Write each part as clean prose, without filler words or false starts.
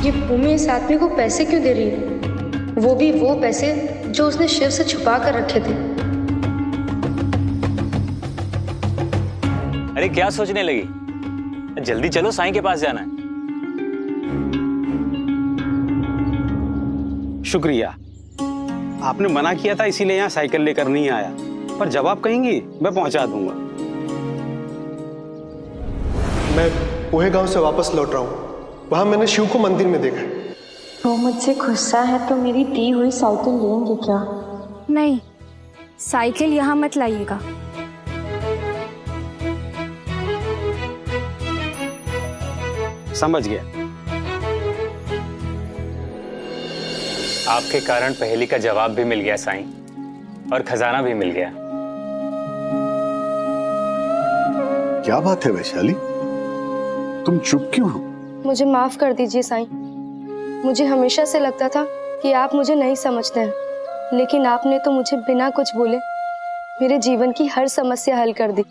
ये भूमि इस आदमी को पैसे क्यों दे रही है? वो भी वो पैसे जो उसने शिव से छुपा कर रखे थे। अरे क्या सोचने लगी? जल्दी चलो, साईं के पास जाना है। शुक्रिया, आपने मना किया था इसीलिए यहाँ साइकिल लेकर नहीं आया, पर जब आप कहेंगी मैं पहुंचा दूंगा। मैं पोहे गांव से वापस लौट रहा हूँ। वहां मैंने शिव को मंदिर में देखा। वो मुझसे गुस्सा है तो मेरी दी हुई साइकिल लेंगे क्या? नहीं, साइकिल यहाँ मत लाइएगा। समझ गया। आपके कारण पहेली का जवाब भी मिल गया साईं, और खजाना भी मिल गया। क्या बात है वैशाली, तुम चुप क्यों हो? मुझे माफ कर दीजिए साईं। मुझे हमेशा से लगता था कि आप मुझे नहीं समझते हैं, लेकिन आपने तो मुझे बिना कुछ बोले मेरे जीवन की हर समस्या हल कर दी।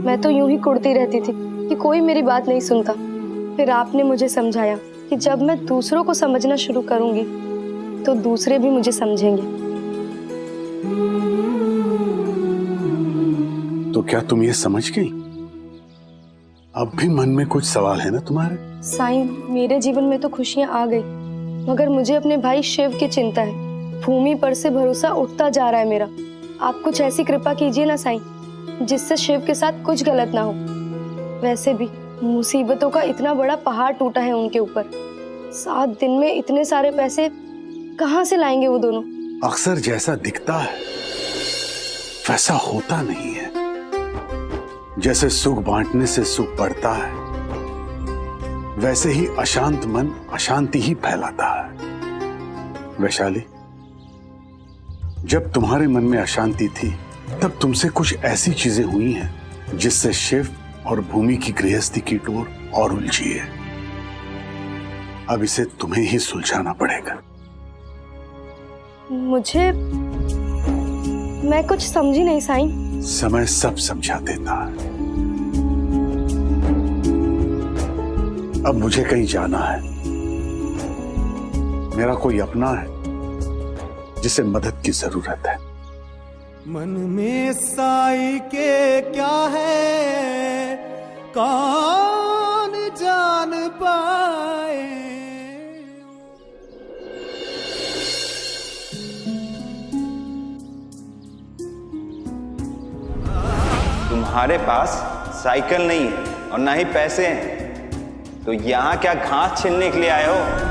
मैं तो यूं ही कुढ़ती रहती थी कि कोई मेरी बात नहीं सुनता। फिर आपने मुझे समझाया कि जब मैं दूसरों को समझना शुरू करूंगी तो दूसरे भी मुझे समझेंगे। तो क्या तुम ये समझ गई? अब भी मन में कुछ सवाल है ना तुम्हारे? साईं, मेरे जीवन में तो खुशियां आ गई, मगर मुझे अपने भाई शिव की चिंता है। भूमि पर से भरोसा उठता जा रहा है मेरा। आप कुछ ऐसी कृपा कीजिए ना साईं, जिससे शिव के साथ कुछ गलत ना हो। वैसे भी मुसीबतों का इतना बड़ा पहाड़ टूटा है उनके ऊपर। 7 दिन में इतने सारे पैसे कहाँ से लाएंगे वो दोनों? अक्सर जैसा दिखता है वैसा होता नहीं है। जैसे सुख बांटने से सुख बढ़ता है, वैसे ही अशांत मन अशांति ही फैलाता है। वैशाली, जब तुम्हारे मन में अशांति थी तब तुमसे कुछ ऐसी चीजें हुई हैं जिससे शिव और भूमि की गृहस्थी की डोर और उलझी है। अब इसे तुम्हें ही सुलझाना पड़ेगा। मैं कुछ समझी नहीं साईं। समय सब समझा देता है। अब मुझे कहीं जाना है। मेरा कोई अपना है जिसे मदद की जरूरत है। मन में साई के क्या है कौन जान पाए। तुम्हारे पास साइकिल नहीं है और ना ही पैसे हैं, तो यहाँ क्या घास छीलने के लिए आए हो?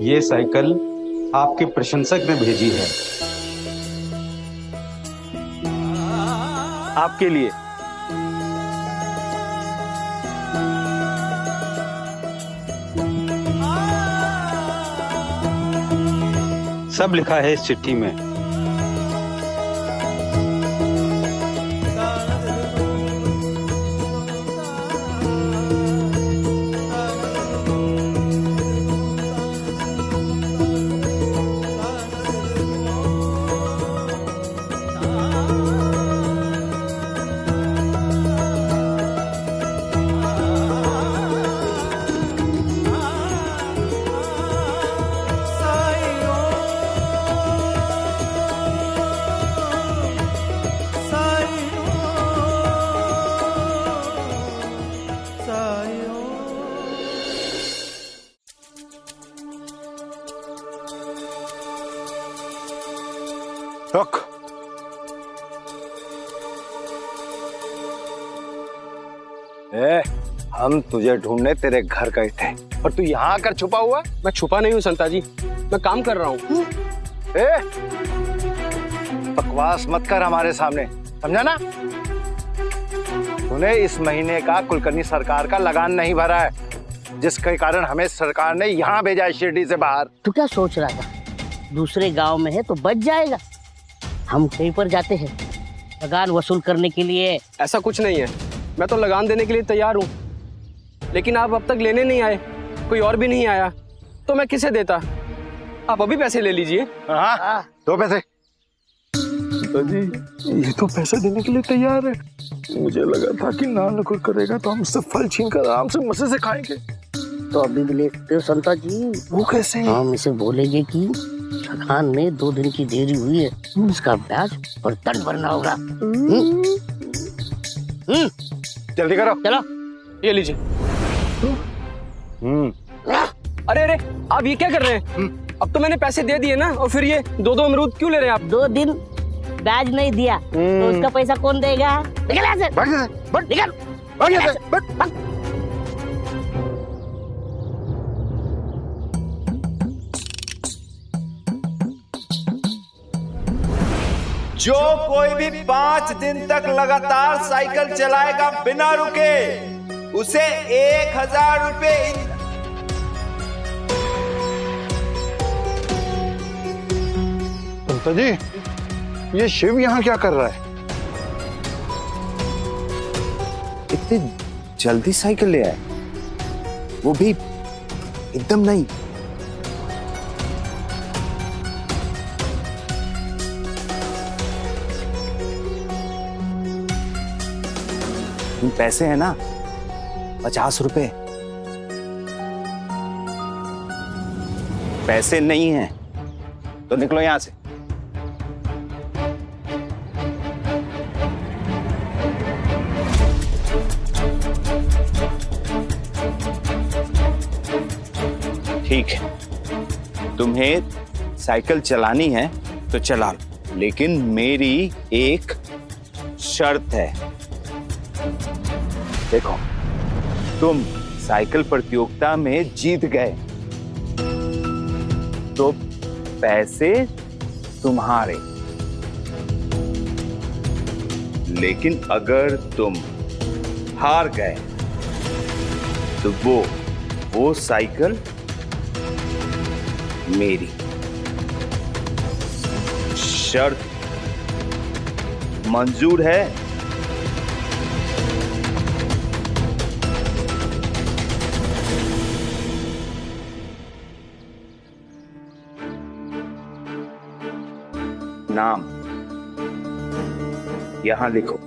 ये साइकिल आपके प्रशंसक ने भेजी है आपके लिए। सब लिखा है इस चिट्ठी में। रुक। हम तुझे ढूंढने तेरे घर गए थे और तू यहाँ आकर छुपा हुआ। मैं छुपा नहीं हूँ संता जी, मैं काम कर रहा हूँ। बकवास मत कर हमारे सामने, समझा ना? तूने इस महीने का कुलकर्णी सरकार का लगान नहीं भरा है, जिसके कारण हमें सरकार ने यहाँ भेजा है शिरडी से बाहर। तू क्या सोच रहा था? दूसरे गांव में है तो बच जाएगा। हम कहीं पर जाते हैं लगान वसूल करने के लिए। ऐसा कुछ नहीं है, मैं तो लगान देने के लिए तैयार हूँ, लेकिन आप अब तक लेने नहीं आए, कोई और भी नहीं आया, तो मैं किसे देता? आप अभी पैसे ले लीजिए। हाँ, दो पैसे। जी ये तो पैसे देने के लिए तैयार है। मुझे लगा था कि ना नकुल करेगा तो हम सब फल छीन कर आराम से मजे से खाएंगे। तो अभी भी ले सकते हो संता जी। वो कैसे? हम इसे बोलेंगे कि लगान में 2 दिन की देरी हुई है, इसका ब्याज और दंड भरना होगा। जल्दी करो। चलो ये लीजिए। अरे अरे, आप ये क्या कर रहे हैं? अब तो मैंने पैसे दे दिए ना, और फिर ये 2-2 अमरूद क्यों ले रहे हैं आप? 2 दिन ब्याज नहीं दिया तो उसका पैसा कौन देगा? निकल यहाँ से। भाग यहाँ से, भाग, निकल, भाग यहाँ से, भाग, भाग। जो कोई भी 5 दिन तक लगातार साइकिल चलाएगा बिना रुके, उसे 1000 रुपए। संता जी, ये शिव यहाँ क्या कर रहा है? इतनी जल्दी साइकिल ले आए, वो भी एकदम नहीं। पैसे हैं ना 50 रुपए, पैसे नहीं हैं तो निकलो यहां से। ठीक है, तुम्हें साइकिल चलानी है तो चला लो, लेकिन मेरी एक शर्त है। देखो, तुम साइकिल प्रतियोगिता में जीत गए तो पैसे तुम्हारे, लेकिन अगर तुम हार गए तो वो साइकिल मेरी। शर्त मंजूर है? नाम यहां लिखो।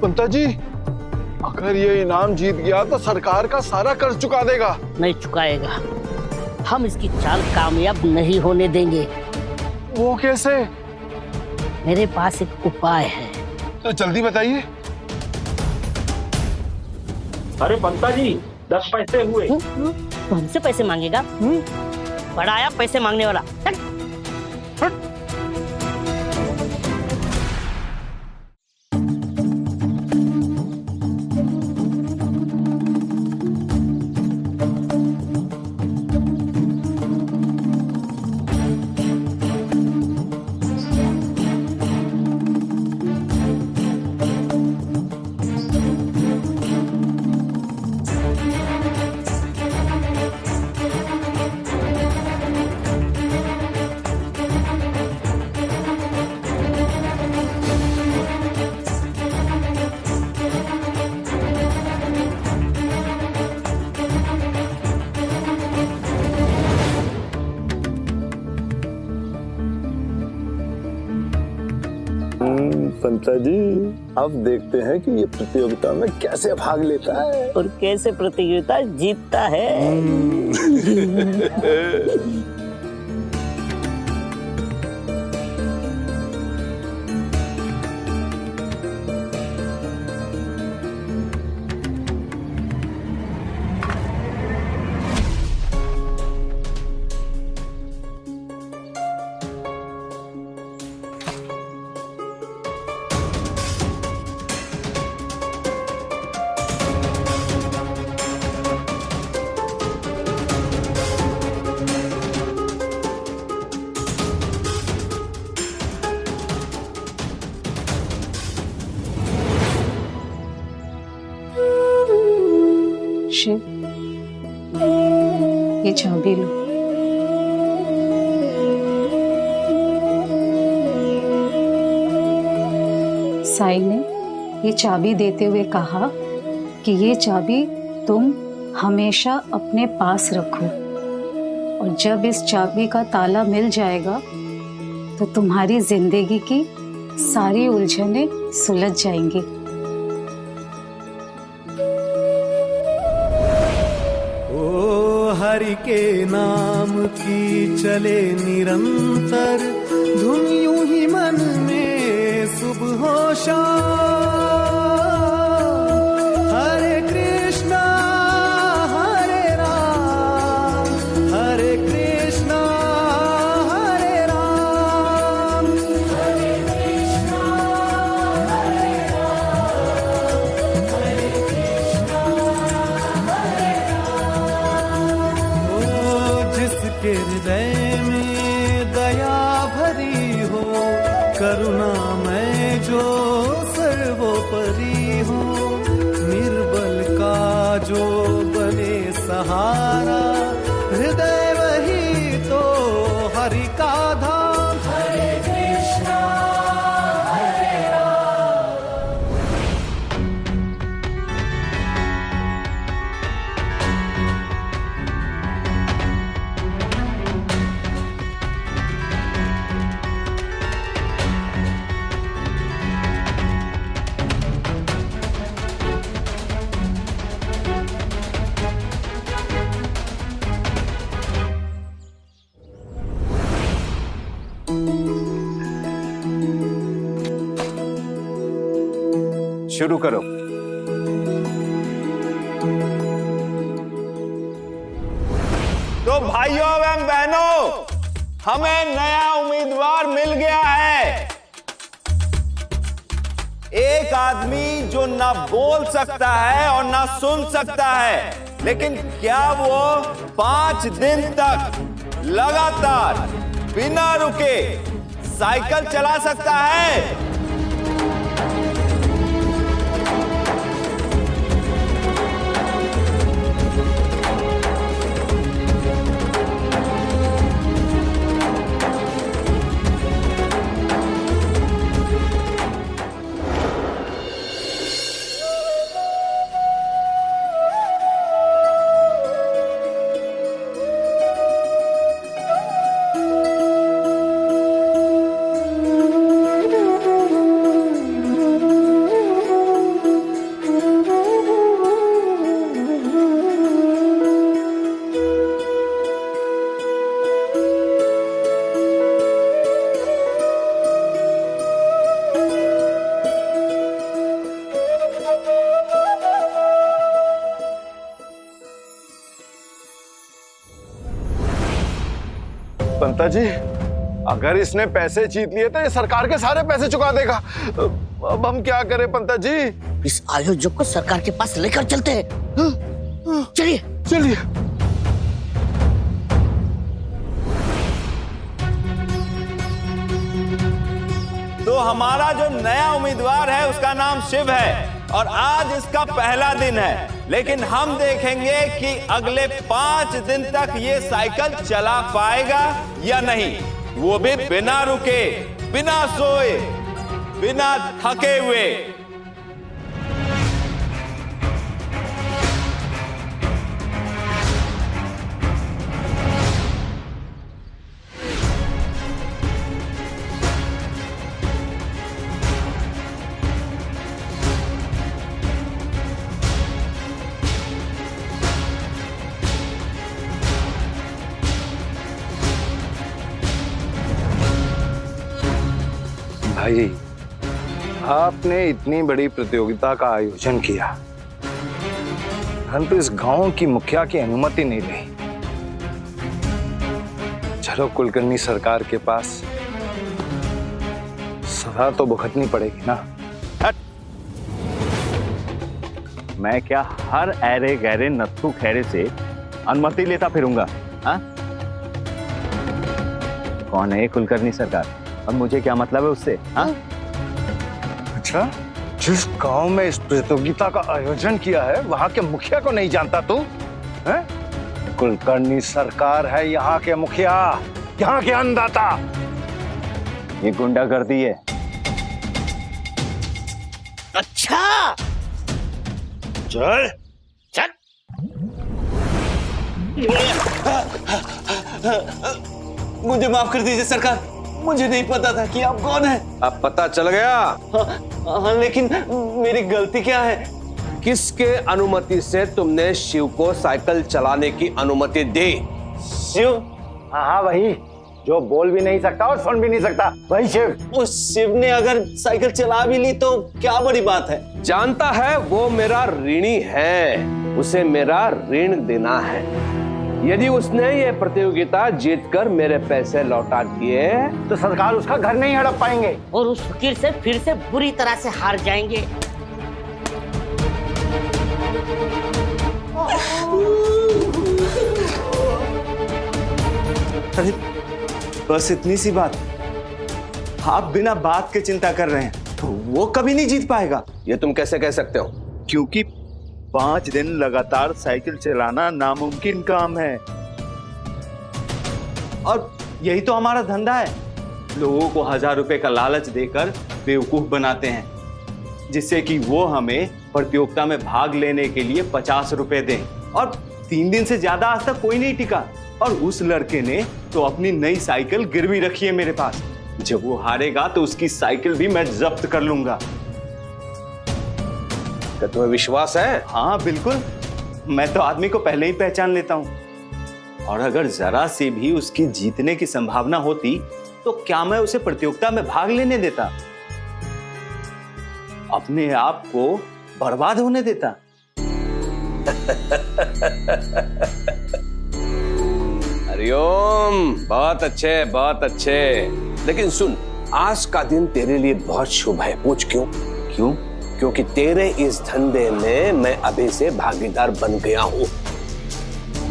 पंता जी, अगर ये इनाम जीत गया तो सरकार का सारा कर्ज चुका देगा। नहीं चुकाएगा, हम इसकी चाल कामयाब नहीं होने देंगे। वो कैसे? मेरे पास एक उपाय है। तो जल्दी बताइए। अरे पंता जी, 10 पैसे हुए। तो हमसे पैसे मांगेगा? बड़ा आया पैसे मांगने वाला। पंता जी, अब देखते हैं कि ये प्रतियोगिता में कैसे भाग लेता है और कैसे प्रतियोगिता जीतता है। शिव, ये चाबी लो। साई ने ये चाबी देते हुए कहा कि ये चाबी तुम हमेशा अपने पास रखो, और जब इस चाबी का ताला मिल जाएगा तो तुम्हारी जिंदगी की सारी उलझनें सुलझ जाएंगी। ओ हरि के नाम की चले निरंतर धुन, यूं ही मन में सुबह हो शाम। हरे कृष्णा हरे राम, हरे कृष्णा हरे राम, हरे कृष्णा हरे राम, हरे कृष्णा हरे राम। ओ जिसके हृदय में दया भरी हो, करुणा में जो सर्वोपरि हो, निर्बल का जो बने सहारा, हृदय वही तो हरि का धाम। हरे कृष्णा हरे राम। शुरू करो। तो भाइयों एवं बहनों, हमें नया उम्मीदवार मिल गया है। एक आदमी जो ना बोल सकता है और ना सुन सकता है, लेकिन क्या वो 5 दिन तक लगातार बिना रुके साइकिल चला सकता है? पंता जी, अगर इसने पैसे जीत लिए तो ये सरकार के सारे पैसे चुका देगा। अब हम क्या करें पंता जी? इस आयोजक को सरकार के पास लेकर चलते हैं। चलिए चलिए। तो हमारा जो नया उम्मीदवार है उसका नाम शिव है, और आज इसका पहला दिन है। लेकिन हम देखेंगे कि अगले 5 दिन तक ये साइकिल चला पाएगा या नहीं, वो भी बिना रुके, बिना सोए, बिना थके हुए। भाई, आपने इतनी बड़ी प्रतियोगिता का आयोजन किया, परंतु इस गांव की मुखिया की अनुमति नहीं ली। चलो, कुलकर्णी सरकार के पास सजा तो भुगतनी पड़ेगी ना। मैं क्या हर ऐरे गहरे नत्थु खैरे से अनुमति लेता फिरूंगा? हाँ? कौन है ये कुलकर्णी सरकार और मुझे क्या मतलब है उससे? हाँ? अच्छा, जिस गांव में इस प्रतियोगिता का आयोजन किया है वहां के मुखिया को नहीं जानता तू? हैं? कुलकर्णी सरकार है यहाँ के मुखिया, यहाँ के अन्नदाता। ये गुंडागर्दी है। अच्छा चल चल। मुझे माफ कर दीजिए सरकार, मुझे नहीं पता था कि आप कौन हैं। अब पता चल गया। हाँ, लेकिन मेरी गलती क्या है? किसके अनुमति से तुमने शिव को साइकिल चलाने की अनुमति दी? शिव? हाँ वही, जो बोल भी नहीं सकता और सुन भी नहीं सकता, वही शिव। उस शिव ने अगर साइकिल चला भी ली तो क्या बड़ी बात है? जानता है, वो मेरा ऋणी है, उसे मेरा ऋण देना है। यदि उसने ये प्रतियोगिता जीतकर मेरे पैसे लौटा दिए तो सरकार उसका घर नहीं हड़प पाएंगे और उस फकीर से फिर से बुरी तरह से हार जाएंगे। अरे बस इतनी सी बात, आप बिना बात के चिंता कर रहे हैं तो वो कभी नहीं जीत पाएगा। ये तुम कैसे कह सकते हो? क्योंकि 5 दिन लगातार साइकिल चलाना नामुमकिन काम है और यही तो हमारा धंधा है। लोगों को 1000 रुपए का लालच देकर बेवकूफ बनाते हैं जिससे कि वो हमें प्रतियोगिता में भाग लेने के लिए 50 रुपए दें। और 3 दिन से ज्यादा आज तक कोई नहीं टिका और उस लड़के ने तो अपनी नई साइकिल गिरवी रखी है मेरे पास। जब वो हारेगा तो उसकी साइकिल भी मैं जब्त कर लूंगा। क्या तुम्हें विश्वास है? हाँ बिल्कुल, मैं तो आदमी को पहले ही पहचान लेता हूँ और अगर जरा से भी उसकी जीतने की संभावना होती तो क्या मैं उसे प्रतियोगिता में भाग लेने देता? अपने आप को बर्बाद होने देता? हरिओम, बहुत अच्छे बहुत अच्छे। लेकिन सुन, आज का दिन तेरे लिए बहुत शुभ है। पूछ क्यों? क्यों? क्योंकि तेरे इस धंधे में मैं अभी से भागीदार बन गया हूँ।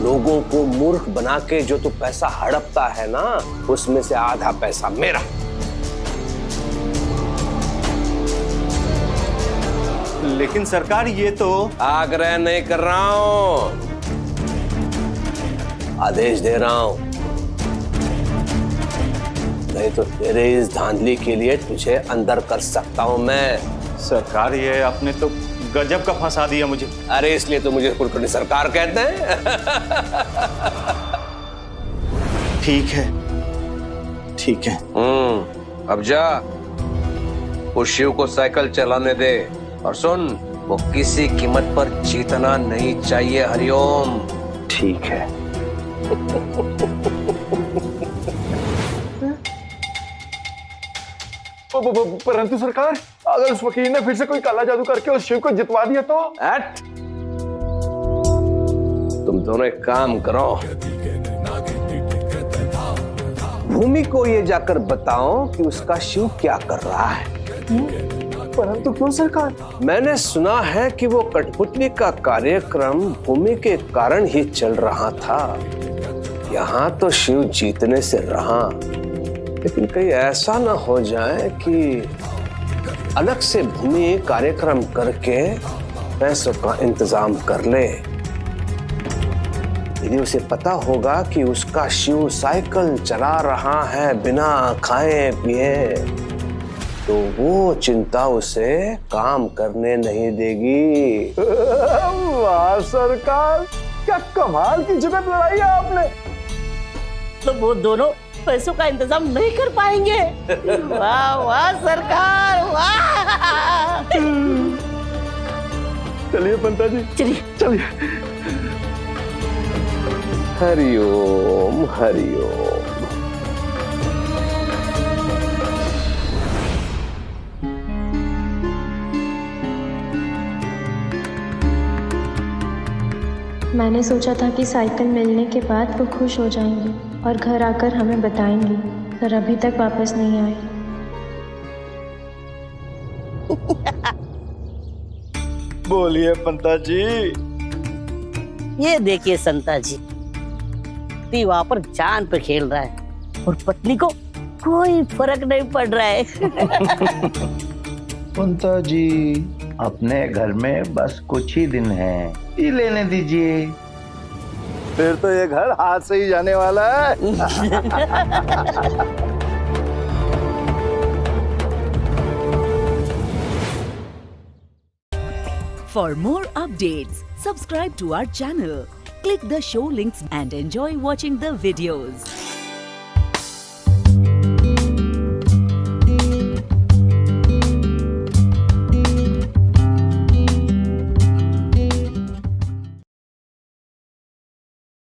लोगों को मूर्ख बना के जो तू पैसा हड़पता है ना, उसमें से आधा पैसा मेरा। लेकिन सरकार, ये तो आग्रह नहीं कर रहा हूँ, आदेश दे रहा हूँ। नहीं तो तेरे इस धांधली के लिए तुझे अंदर कर सकता हूँ मैं। सरकार, ये आपने तो गजब का फंसा दिया मुझे। अरे इसलिए तो मुझे कुलकर्णी सरकार कहते हैं। ठीक है ठीक है। अब जा, उस शिव को साइकिल चलाने दे और सुन, वो किसी कीमत पर जीतना नहीं चाहिए। हरिओम। ठीक है। परंतु सरकार, अगर उस वकील ने फिर से कोई काला जादू करके उस शिव को जितवा दिया तो? तुम दोनों एक काम करो, भूमि को ये जाकर बताओ कि उसका शिव क्या कर रहा है। परंतु क्यों सरकार? मैंने सुना है कि वो कठपुतली का कार्यक्रम भूमि के कारण ही चल रहा था। यहाँ तो शिव जीतने से रहा, लेकिन कहीं ऐसा ना हो जाए कि अलग से भूमि कार्यक्रम करके पैसों का इंतजाम कर ले। यदि उसे पता होगा कि उसका शिव साइकिल चला रहा है बिना खाए पिए, तो वो चिंता उसे काम करने नहीं देगी। वाह सरकार, क्या कमाल की जुगत लगाई है आपने। तो वो दोनों पैसों का इंतजाम नहीं कर पाएंगे। वाह वाह सरकार, वाह। चलिए पंता जी, चलिए। हरिओम हरिओम। मैंने सोचा था कि साइकिल मिलने के बाद वो खुश हो जाएंगी और घर आकर हमें बताएंगी, पर अभी तक वापस नहीं आए। बोलिए पंता जी। ये देखिए संता जी, पति वहां पर जान पे खेल रहा है और पत्नी को कोई फर्क नहीं पड़ रहा है। पंता जी, अपने घर में बस कुछ ही दिन हैं, ही लेने दीजिए, फिर तो ये घर हाथ से ही जाने वाला है। For more updates, subscribe to our channel, click the show links and enjoy watching the videos.